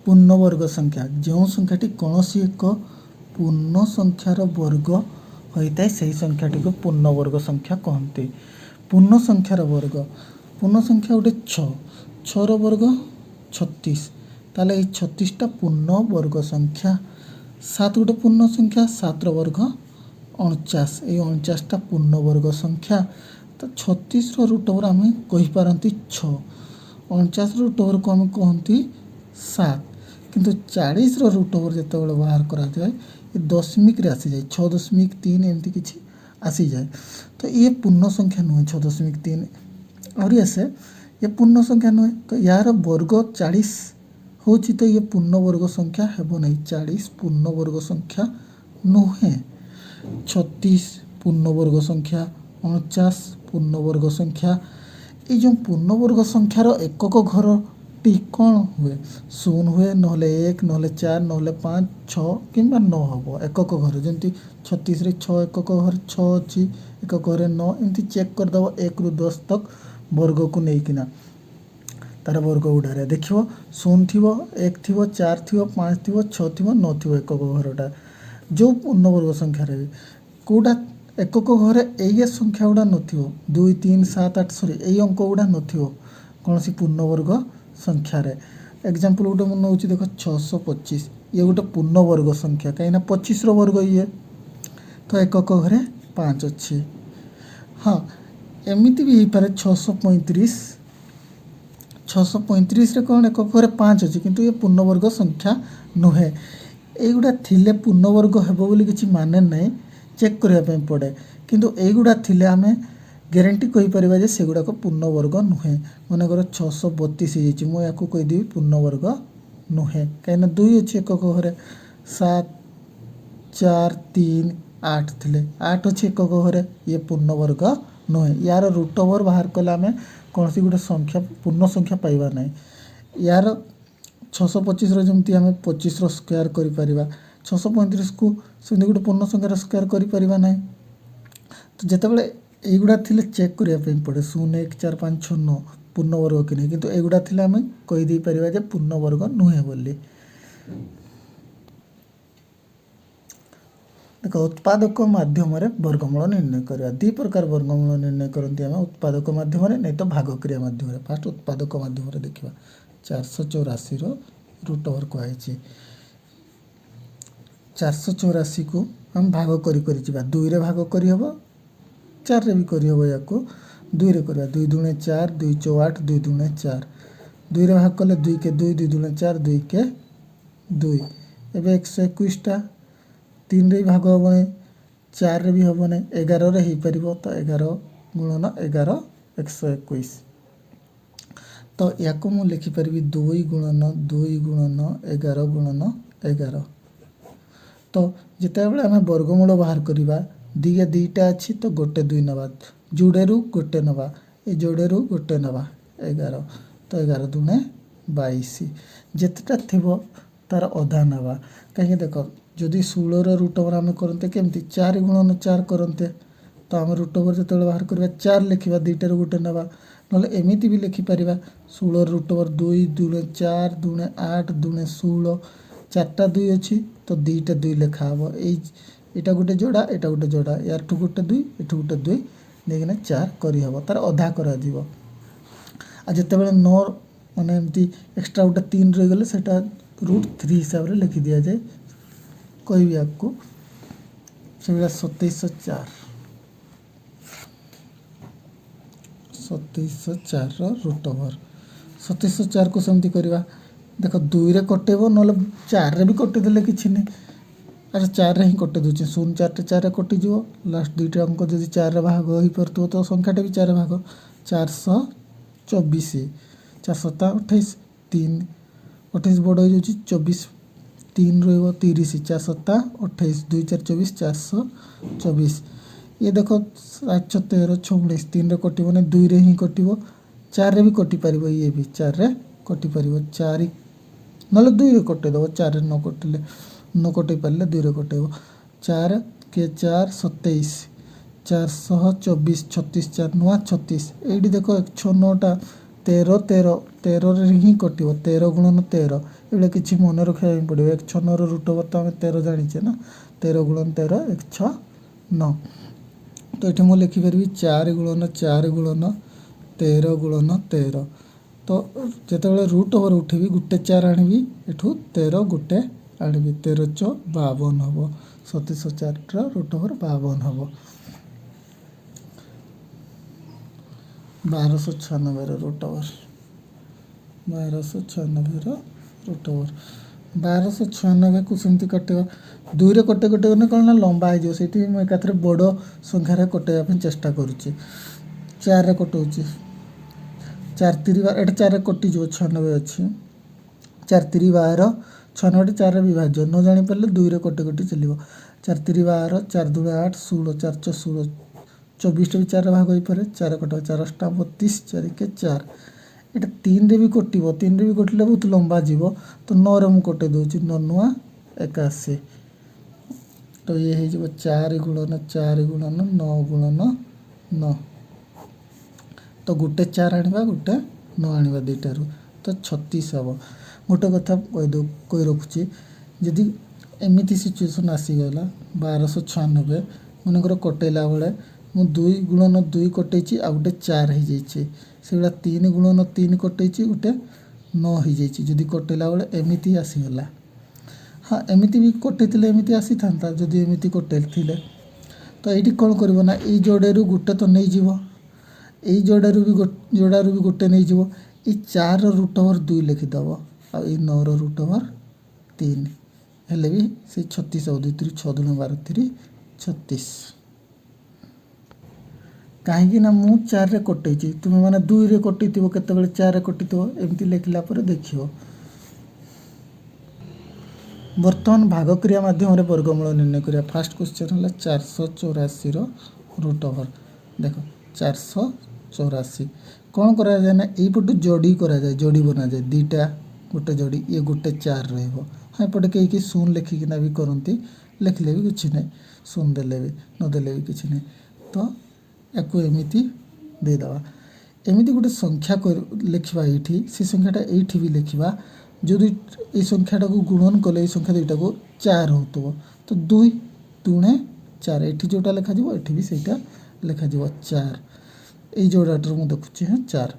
पूर्णवर्ग संख्या जो संख्याटी कौन एक पूर्ण संख्यार वर्ग होता है से संख्याटी को पूर्णवर्ग संख्या कहते। पूर्ण संख्यार वर्ग पूर्ण संख्या गोटे छर वर्ग 36 ताले 36टा पूर्ण वर्ग संख्या। 7 गोटे पूर्ण संख्या 7 वर्ग 49 ये 49टा पूर्ण वर्ग संख्या। तो 36 रूट ओवर आम कहीपारती 6 49 रूट ओवर को आम कहती 7 किंतु 40 रूट ओवर जो बाहर करा जाए ये दशमिक रे आसी जाए 6.3 एमती किसी आसी जाए। तो ये पूर्ण संख्या नुहे 6.3 और आसे ये पूर्ण संख्या नुहे। तो यार वर्ग 40 हूँ तो ये पूर्ण वर्ग संख्या हेब नहीं 40 पूर्ण वर्ग संख्या नुहे। 36 पूर्ण वर्ग संख्या 49 पूर्ण वर्ग संख्या। ये जो पूर्ण वर्ग संख्यार एकक घर टी कौन हुए 0 हुए ना 1 ना 4 ना 5 6 कि 9 हम एकक घर जमी 36 6 एकक घर 6 अच्छी एकक घर 9 एमती चेक करदेव 1 ରୁ 10 तक वर्ग को लेकिना तार वर्ग गुड़ारे देख 0 थी 1 थी 4 थी 5 थी 6 थी 9 थी एकक घरटा जो पूर्ण वर्ग संख्यार कौटा एकक घर ये संख्या गुड़ा न 2 3 7 8 सरी यही अंक गुड़ा न कौन सी पूर्ण वर्ग संख्यार। एग्जाम्पल गोटे मुझे नौ देख 625 ये गोटे पूर्ण वर्ग संख्या कहीं 25 वर्ग ये तो एकक घरे 5 अच्छी। हाँ एमती भी हो पारे 635 635 कौन एकक घरे 5 अच्छी किंतु ये पूर्ण वर्ग संख्या नुहे। युवा थिले पूर्ण वर्ग हे बोली किसी माने नहीं चेक करने पड़े किंतु युवा थिले आम ग्यारंटी कहीपर जे से गुड़ाक पूर्ण वर्ग नुहे। मनकर 632 मुझे कहीदेवी पूर्ण वर्ग नुहे कहीं 2 अच्छी एकक घरे 7 4 3 8 थे 8 अच्छी एकक घरे ये पूर्ण वर्ग नुहे। यार रूट ओवर बाहर कले आम कौन सी गोटे संख्या पूर्ण संख्या पाइबा ना। यार 625 जमी आम 25 स्क्वायर कर 635 को सेमती गोटे पूर्ण संख्यार स्क्वायर कर। तो जितेबाला युवा थे चेक करने पड़े 0 1 4 5 6 9 पूर्ण वर्ग कि नहीं किंतु युवा थे आम कहीदे पारे पूर्ण वर्ग नुहे बोली। देख उत्पादक माध्यम वर्गमूल निर्णय करवा 2 प्रकार वर्गमूल निर्णय करती आम उत्पादक माध्यम नहीं तो भाग क्रिया माध्यम। फास्ट उत्पादक माध्यम देखा 484 रूट ओवर कहुई 484 को हम भाग कर 2 रे भाग करहब 4 रे भी करहब या 2 रे करवा 2 दूणे 4 2 चौ 8 2 दूणे 4 2 रे भाग कले 2 के 2 2 दूणे 4 2 के 2 एवं 121टा 3 रे भाग हम नहीं 4 रे भी हम नहीं 11 रे हो पार तो 11 गुणन 11 121 तो या मुझे लिखिपारि 2 गुणन 2 गुणन 11 गुणन 11। तो जिते बड़े आम वर्गमूल बाहर करवा दिए 2टा अच्छी तो गोटे 2 नवा जोड़े गोटे नवा ये जोड़े गोटे नवा 11 तो 11 दूणे 22 जितेटा थी तार अधा नवा कहीं देख जदि 16 रूट ओवर आम करते केमती 4 गुणन 4 करते तो आम रूट ओवर जो बाहर करवा 4 लिखा 2टार गोटे नवा ना एमती भी लिखिपर 16 रूट ओवर 2 दूणे 4 दूणे 8 दूणे 16 4टा 2 अच्छी तो 2टा 2 लिखा हम यहाँ गोटे जोड़ा यहाँ गोटे जोड़ा यार ठू गोटे 2 एठू गोटे 2 नहीं 4 करहब तार अधा कर जिते बड़े 9 माने एमती एक्सट्रा गोटे 3 रहीगले से √3 हिसाब से लिखि दि जाए कह आपको से 2704 रूट ओवर 2704 को सेमती करवा देख 2 रे कटेब ना 4 रे भी कटिदेले किसी नहीं। अच्छा 4 रे ही कटे दूचे 0 4 टे 4 रे कटिज लास्ट 2टा अंक जब 4 रे भाग हो पार तो संख्याटा भी 4 भाग 424 4 7 28 3 28 बड़ हो 24 3 30 4 7 28 2 4 24 424 ये देख 7 6 13 19 3 रे कटिब ना 2 रे ही कटिब 4 रे भी कटिपर ये भी 4 रे कटिपर 4 ना 2 रे कटेदेव 4 रे न कटिले न कटे पारे 2 रे कटेब 4 के 4 27 424 36 4 9 36 ये देख 6 9टा 13 13 13 ହିଁ କଟିବ 13 ଗୁଣନ 13 ଏଗୁଡ଼ା କିଛି ମନେ ରଖିବା ପାଇଁ ପଡ଼ିବ। 1 6 9 ରୁଟ୍ ଓଭର୍ ତ ଆମେ 13 ଜାଣିଛେ ନା 13 ଗୁଣନ 13 1 6 9। ତ ଏଠି ମୁଁ ଲେଖିପାରିବି 4 ଗୁଣନ 4 ଗୁଣନ 13 ଗୁଣନ 13। ତ ଯେତେବେଳେ ରୁଟ୍ ଓଭର୍ ଉଠିବି ଗୋଟେ 4 ଆଣିବି ଏଠୁ 13 ଗୋଟେ ଆଣିବି 13 4 52 ହେବ। 2704ର ରୁଟ୍ ଓଭର୍ 52 ହେବ। 1296ର ରୁଟ୍ ଓଭର୍ 1296ର ରୁଟ୍ ଓଭର୍ 1296କୁ ସେମିତି କାଟିବା 2ରେ କଟେ ଗଲେ କ'ଣ ନା ଲମ୍ବା ହେଇଯିବ। ସେଇଠି ମୁଁ ଏକାଥରେ ବଡ଼ ସଂଖ୍ୟାରେ କଟେଇବା ପାଇଁ ଚେଷ୍ଟା କରୁଛି। 4ରେ କଟଉଛି 4 3 ଏଇଟା 4ରେ କଟିଯିବ 96 ଅଛି 4 3 12 96ଟି 4ରେ ବିଭାଜ୍ୟ ନ ଜାଣିପାରିଲେ 2ରେ କଟି ଚାଲିବ 4 3 12 4 2 8 16 4 6 16 24ଟା ବି 4ରେ ଭାଗ ହୋଇପାରେ 4 କଟିବ 4 8 32 4 1 4 ଏଇଟା 3ରେ ବି କଟିବ 3ରେ ବି କଟିଲେ ବହୁତ ଲମ୍ବା ଯିବ ତ 9ରେ ମୁଁ କଟେଇ ଦେଉଛି 9 9 81 ତ ଇଏ ହେଇଯିବ 4 ଗୁଣନ 4 ଗୁଣନ 9 ଗୁଣନ 9 ତ ଗୋଟେ 4 ଆଣିବା ଗୋଟେ 9 ଆଣିବା ଦୁଇଟାରୁ ତ 36 ହେବ। ଗୋଟେ କଥା କହି ରଖୁଛି ଯଦି ଏମିତି ସିଚୁଏସନ୍ ଆସିଗଲା 1296 ମନେକର କଟେଇଲା ବେଳେ ମୁଁ 2 ଗୁଣନ 2 କଟେଇଛି ଆଉ ଗୋଟେ 4 ହେଇଯାଇଛି ସେଗୁଡ଼ା 3 ଗୁଣନ 3 କଟେଇଛି ଗୋଟେ 9 ହେଇଯାଇଛି। ଯଦି କଟେଇଲା ବେଳେ ଏମିତି ଆସିଗଲା ହଁ ଏମିତି ବି କଟେଇଥିଲେ ଏମିତି ଆସିଥାନ୍ତା ଯଦି ଏମିତି କଟେଇଥିଲେ ତ ଏଇଠି କ'ଣ କରିବ ନା ଏଇ ଯୋଡ଼ରୁ ଗୋଟେ ତ ନେଇଯିବ ଏଇ ଯୋଡ଼ାରୁ ବି ଗୋଟେ ନେଇଯିବ ଏଇ 4ର ରୁଟ୍ ଓଭର୍ 2 ଲେଖିଦେବ ଆଉ ଏଇ 9ର ରୁଟ୍ ଓଭର୍ 3 ହେଲେ ବି ସେଇ 36 ହେବ 2 3 6 2 12 3 36 କାହିଁକି ନା ମୁଁ 4ରେ କଟେଇଛି ତୁମେମାନେ 2ରେ କଟିଥିବ କେତେବେଳେ 4ରେ କଟିଥିବ ଏମିତି ଲେଖିଲା ପରେ ଦେଖିବ। ବର୍ତ୍ତମାନ ଭାଗ କ୍ରିୟା ମାଧ୍ୟମରେ ବର୍ଗମୂଳ ନିର୍ଣ୍ଣୟ କରିବା। ଫାର୍ଷ୍ଟ କ୍ୱେଶ୍ଚନ୍ ହେଲା 484ର ରୁଟ୍ ଓଭର୍ ଦେଖ 484 କ'ଣ କରାଯାଏ ନା ଏଇପଟୁ ଯୋଡ଼ି କରାଯାଏ ଯୋଡ଼ି ବନାଯାଏ ଦୁଇଟା ଗୋଟେ ଯୋଡ଼ି ଇଏ ଗୋଟେ 4 ରହିବ ହଁ ଏପଟେ କେହି ଶୂନ ଲେଖିକିନା ବି କରନ୍ତି ଲେଖିଲେ ବି କିଛି ନାହିଁ ଶୂନ ଦେଲେ ବି ନଦେଲେ ବି କିଛି ନାହିଁ ତ ୟାକୁ ଏମିତି ଦେଇଦେବା। ଏମିତି ଗୋଟେ ସଂଖ୍ୟା ଲେଖିବା ଏଇଠି ସେ ସଂଖ୍ୟାଟା ଏଇଠି ବି ଲେଖିବା ଯଦି ଏଇ ସଂଖ୍ୟାଟାକୁ ଗୁଣନ କଲେ ଏଇ ସଂଖ୍ୟା ଦୁଇଟାକୁ 4 ହେଉଥିବ ତ 2 ଦୁଣେ 4 ଏଠି ଯେଉଁଟା ଲେଖାଯିବ ଏଠି ବି ସେଇଟା ଲେଖାଯିବ 4 ଏଇ ଯୋଡ଼ାଟାରୁ ମୁଁ ଦେଖୁଛି ହଁ 4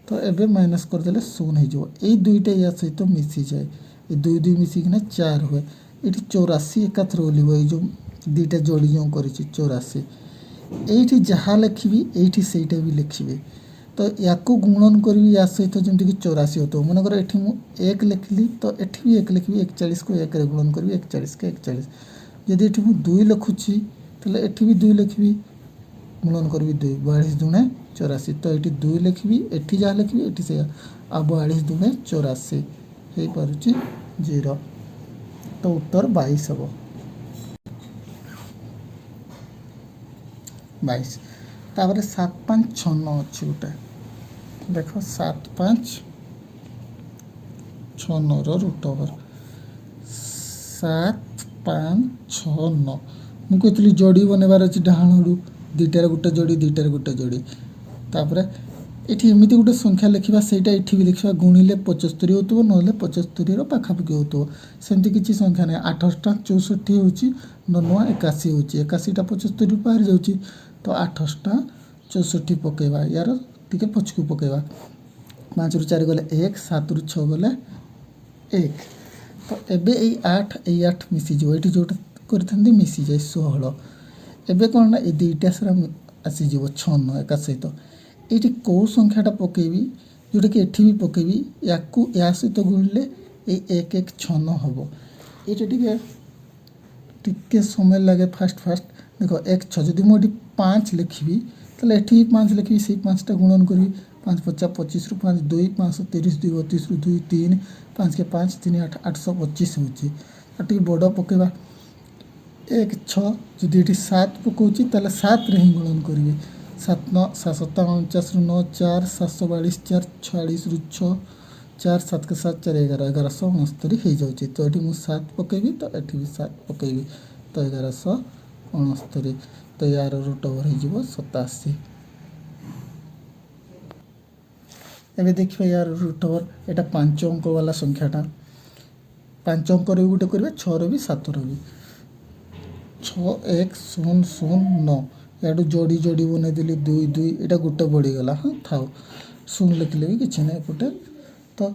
ତ ଏବେ ମାଇନସ୍ କରିଦେଲେ 0 ହେଇଯିବ ଏଇ ଦୁଇଟା ୟା ସହିତ ମିଶିଯାଏ ଏ 2 2 ମିଶିକିନା 4 ହୁଏ ଏଠି 84 ଏକାଥରେ ଓହ୍ଲିବ ଏଇ ଯେଉଁ ଦୁଇଟା ଯୋଡ଼ି ଯେଉଁ କରିଛି 84 ଏଇଠି ଯାହା ଲେଖିବି ଏଇଠି ସେଇଟା ବି ଲେଖିବେ ତ ୟାକୁ ଗୁଣନ କରିବି ୟା ସହିତ ଯେମିତିକି 84 ହେଉଥିବ ମନେକର ଏଠି ମୁଁ 1 ଲେଖିଲି ତ ଏଠି ବି 1 ଲେଖିବି 41କୁ 1ରେ ଗୁଣନ କରିବି 41କୁ 41 ଯଦି ଏଠି ମୁଁ 2 ଲେଖୁଛି ତାହେଲେ ଏଠି ବି 2 ଲେଖିବି ଗୁଣନ କରିବି 2 42 ଦୁଣେ 84 ତ ଏଠି 2 ଲେଖିବି ଏଠି ଯାହା ଲେଖିବି ଏଠି ସେଇଆ ଆଉ 42 ଦୁଣେ 84 ହେଇପାରୁଛି 0 ତ ଉତ୍ତର 22 ହେବ 22 ତାପରେ 7 5 6 9 ଅଛି ଗୋଟେ ଦେଖ 7 5 6 9ର ରୁଟ୍ ଓଭର୍ 7 5 6 9 ମୁଁ କହିଥିଲି ଯୋଡ଼ି ବନେଇବାର ଅଛି ଡାହାଣରୁ ଦୁଇଟାରେ ଗୋଟେ ଯୋଡ଼ି ଦୁଇଟାରେ ଗୋଟେ ଯୋଡ଼ି ତାପରେ ଏଠି ଏମିତି ଗୋଟେ ସଂଖ୍ୟା ଲେଖିବା ସେଇଟା ଏଠି ବି ଲେଖିବା ଗୁଣିଲେ 75 ହେଉଥିବ ନହେଲେ 75ର ପାଖାପାଖି ହେଉଥିବ ସେମିତି କିଛି ସଂଖ୍ୟା ନାହିଁ 8 64 ହେଉଛି 9 81 ହେଉଛି 81ଟା 75ରୁ ବାହାରି ଯାଉଛି ତ 8 64 ପକାଇବା ୟାର ଟିକେ ପଛକୁ ପକାଇବା 5ରୁ 4 ଗଲେ 1 7ରୁ 6 ଗଲେ 1 ତ ଏବେ ଏଇ 8 ମିଶିଯିବ ଏଇଠି ଯେଉଁଟା କରିଥାନ୍ତି ମିଶିଯାଏ 16 ଏବେ କ'ଣ ନା ଏଇ ଦୁଇଟା ସାରା ଆସିଯିବ 6 9 ଏକା ସହିତ ଏଇଠି କେଉଁ ସଂଖ୍ୟାଟା ପକାଇବି ଯେଉଁଟାକି ଏଠି ବି ପକାଇବି ୟାକୁ ୟା ସହିତ ଗୁଣିଲେ ଏଇ 1 1 6 9 ହେବ ଏଇଟା ଟିକେ ସମୟ ଲାଗେ ଫାଷ୍ଟ ଦେଖ 1 6 ଯଦି ମୁଁ ଏଠି 5 ଲେଖିବି ତାହେଲେ ଏଠି 5 ଲେଖିବି ସେଇ 5ଟା ଗୁଣନ କରିବି 5 50 25ରୁ 5 2 530 2 32ରୁ 2 3 5 के 5 3 8 825 ହେଉଛି ଆଉ ଟିକେ ବଡ଼ ପକାଇବା 1 6 ଯଦି ଏଠି 7 ପକାଉଛି ତାହେଲେ 7ରେ ହିଁ ଗୁଣନ କରିବି 7 9 7 49ରୁ 9 4 742 4 46ରୁ 6 4 7 के 7 4 11 1169 ହେଇଯାଉଛି ତ ଏଠି ମୁଁ 7 ପକାଇବି ତ ଏଠି ବି 7 ପକାଇବି ତ 1169 ତ ୟାର ରୁଟ୍ ଓଭର୍ ହେଇଯିବ 87 एबे देखिए यार रूट ओवर एटा 5 अंक वाला संख्याटा 5 अंक रे गुटे करिवे 6 रे भी 7 रे भी 6109 याडू जोड़ी जोड़ी बने दिली 2 2 एटा गुटे बढ़ी गला हाँ थाओ शून्य लिखले भी किछि नै एपटे तो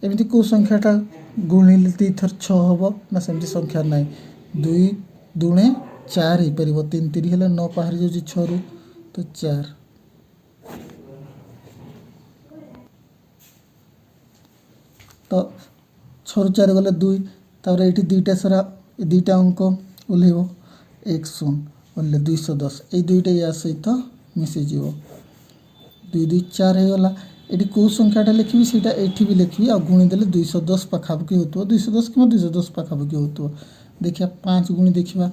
एमती को संख्याटा गुणिले 2 थर 6 हबो ना सेमती संख्या नै 2 दुणे 4 ही परिबो 3 3 हेले 9 बाहर जो 6 रु तो 4 तो 6 रु 4 गले 2 तापर एठी दुईटा सारा दुईटा अंक ओलेबो 1 0 ओले 210 ए दुईटा या सहित मिसि जीवो 2 2 4 हे गला एटी को संख्याटा लिखिबी सेटा एठी भी लिखिबी आ गुणी देले 210 पाखापाखि होतो 210 कि 210 पाखापाखि होतो देखिया 5 गुणी देखिबा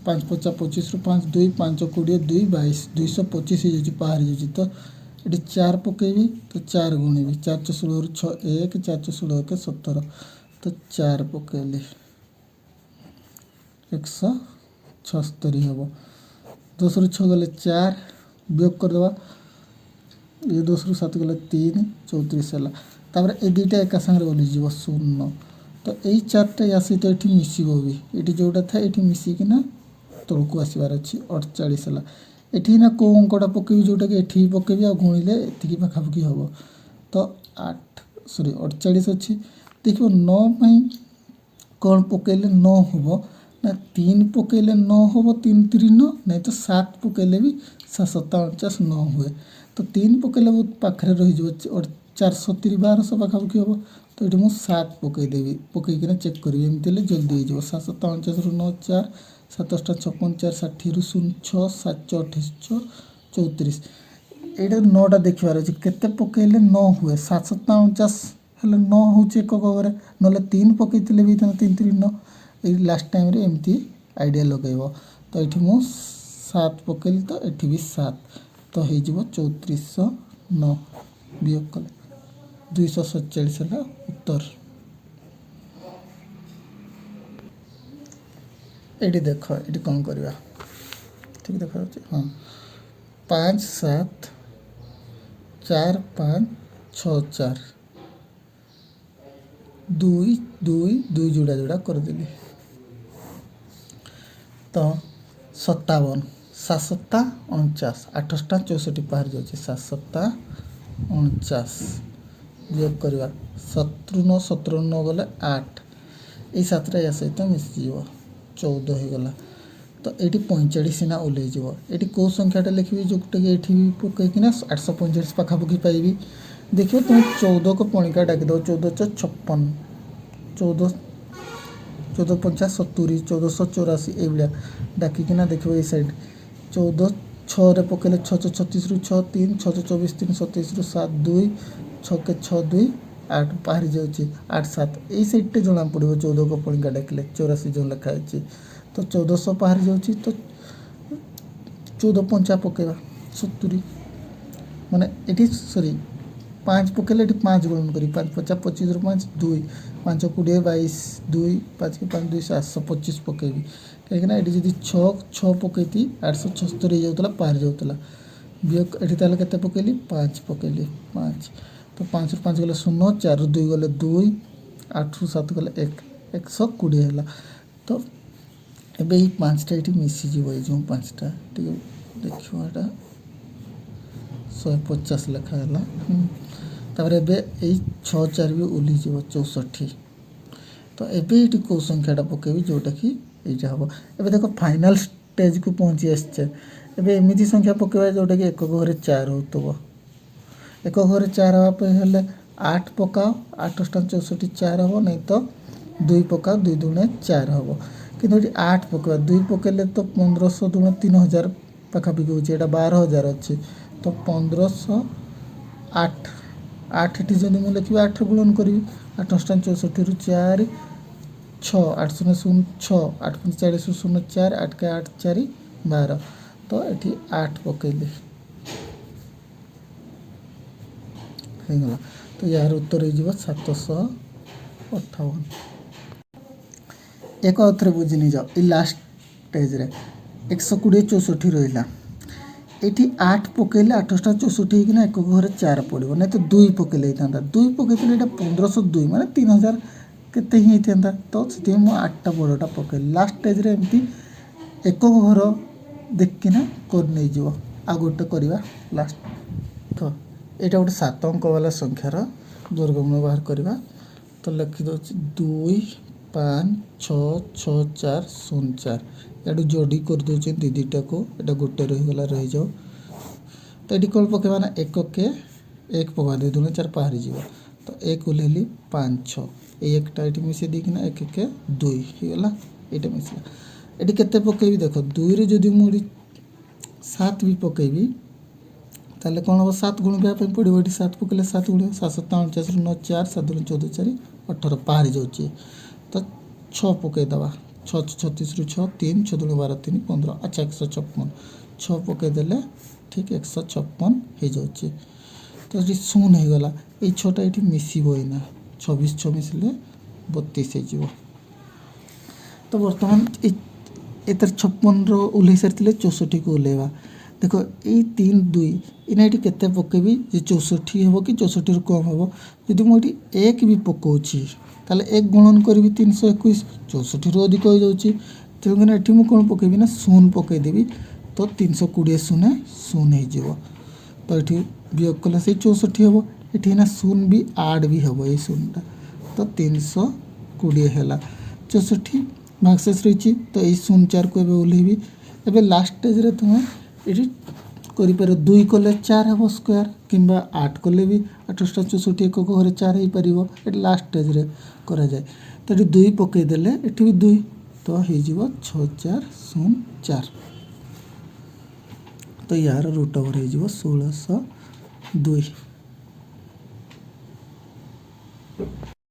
5 5 25 रु 5 2 5 20 2 22 225 हे जे बाहर जे तो एटी 4 पकेबी तो 4 गुणी भी 4 16 रु 6 1 4 16 के 17 तो 4 पकेले 176 हबो 10 रु 6 गले 4 वियोग कर देबा ये 10 रु 7 गले 3 34 है तापर ए दुईटा एका संगे बोली जीव 0 तो यही 4टा या सहित ये मिसिबो भी ये जोटा था ये मिसिकिना तलू आसबार अच्छी 48 है ये ना कौ अंकटा पकेबी जोटा कि ये पकेबी आ गुणिले ये पाखापाखि हम तो 48 अच्छी देखो 9 कौन पकेले 9 हम ना 3 पकेले 9 हम 3 3 9 नहीं तो 7 पकेले भी 7 49 9 हुए तो 3 पकेले बहुत पाखे रही और 470 1200 पाखापाखि हम तो ये मुझे 7 पकईदेवी पकईकिना चेक करी एमती जल्दी हो 749 रु 9 4 7 56 4 60 रु 0 6 7 28 34 ये 9टा देखबार अच्छे केते पकईले 9 हुए 749 हेल्ले 9 हूँ एक घरे ना 3 पकई भी 3 3 9 ये लास्ट टाइम रे एमती आइडिया लगेब तो ये मुझे 7 पकईली तो ये भी 7 तो हो 3409 वियोग कले 247 है उत्तर ये देख ये कौन करवा ठीक देखा हाँ 5 7 4 5 6 4 2 2 2 जोड़ा जोड़ा करदेली तो 57 7 49 8 64 बाहर जाऊँगी 7 49 वियोग करवा 17 17 9 गले 8 ये 7टा या सहित मिसिज 14 हो गला तो ये 45 ना ओल्ल ये कौ संख्याटा लिखी जोटा कि ये पकईकिना 845 पाखापाखि पाइबी देखिए तुम 14 को पणिका डाकिद 14 56 14 14 50 70 1484 ये डाकिना देखो ये साइड 14 6 पकड़े 6 36 रु 6 3 6 24 3 27 रु 7 2 6 के 6 2 8 बाहरी जाऊँगी 8 7 यही सैटे जना पड़ो 14 को पणिका डाकिले 84 जो लिखाई तो 1400 बाहरी जाऊँगी तो 14 5 पकेबा 70 माने ये सॉरी 5 पकेले 5 गुणन करी 5 50 25 रु 5 2 5 20 22 2 5 के 5 2 725 पकेबी कहीं ये जी 6 पकईती 876 जाऊला पार जाऊला वियोग ये के पकईली 5 पकईली 5 तो 5 रु 5 गले 0 4 रु 2 गले 2 8 रु 7 गले 1 120 है तो एबे ही 5टा ये मिसिज जो 5टा ठीक देखा 150 लिखा है तापर एबे 6 4 भी ओल्ली 64 तो एबे ये कौ संख्याटा पकेबी जोटा कि ये हम एबे देखो फाइनल स्टेज को पहुँची आसचे एबे एमती संख्या पकेबा जोटा कि एक घरे 4 हो एक घरे 4 हाँपे 8 पकाओ 8 64 4 हम नहीं तो 2 पकाओ 2 दुणे 4 हम कि 8 पकेबा 2 पकेले तो 1500 दुणे 3000 पाखापाखि हो 12000 अच्छे तो 1500 8 8 जब मुझे लिखी 8 गुणन करी 8 64 रु 4 6 8 0 0 6 8 45 रु 0 4 8 के 8 4 12 तो ये 8 पकईली होगा तो यार उत्तर हो 758 एक बुझी नहीं जाओ ये लास्ट स्टेज रे 120 64 रहा ये 8 पकईले 8 64 होना एक घर 4 पड़ो ना तो 2 पकईले होता 2 पकई 1502 माने 3000 केते ही होता तो से मुझे 8टा बड़टा पकईली लास्ट स्टेज एमती एक घर देखना कर नहीं जीव आ गोटे करवा लास्ट तो यहाँ गोटे 7 अंक वाला संख्यार वर्गमूल बाहर करवा तो लिखिदे 2 5 6 6 4 0 4 या जोड़ी कर दे दीटा को यहाँ गोटे रहीगला रही जाओ तो ये कौन पकेबा ना एक के एक पका दे 2 4 बाहरी जीव तो एक ओल्हेली 5 6 एकटा ये मिसे देकिना एक के 2 होगा ये मिसला ये केते पकेबी देख 2 रे जदि मुझे 7 भी पकेबी ताले कौन हम 7 गुणा पड़ो ये 7 पकड़े 7 गुण 7 7 49 9 4 7 2 14 4 18 बाहरी जाऊँगी तो 6 पकईदे 6 36 रु 6 3 6 2 12 3 15 अच्छा 156 6 पकईदे ठीक 156 हो जाऊँगी तो ये 0 हो गला ये 6टा ये मिसब ना 26 6 मिसले 32 हो तो बर्तमान एतर 56 ओल्हे सारी 64 को ओल्हेवा देख ये 3 2 इना ये केते पकेबी जे 64 हे कि 64 कम हे जदि मुझे एक भी पकाऊँगी ताले एक गुणन करी 321 64 अधिक हो जाऊँगी तेणुकरी ये मुझे कौन पकेबी ना 0 पकईदेवी तो 320 0 0 हो तो ये वियोग कले से 64 हे ये ना 0 भी आड भी हम ये 0टा तो 320 है 64 भागशेष रही तो ये 0 4 को ओल्हेबी एवं लास्ट स्टेज तुम्हें ये कर 2 कले 4 हम स्क्वायर कि 8 कले भी 8 64 एक घर 4 हो पार ये लास्ट स्टेज रे करा जाए तो ये 2 पकईदे ये भी 2 तो हो 6 4 0 4 तो यार रूट ओवर हो 1602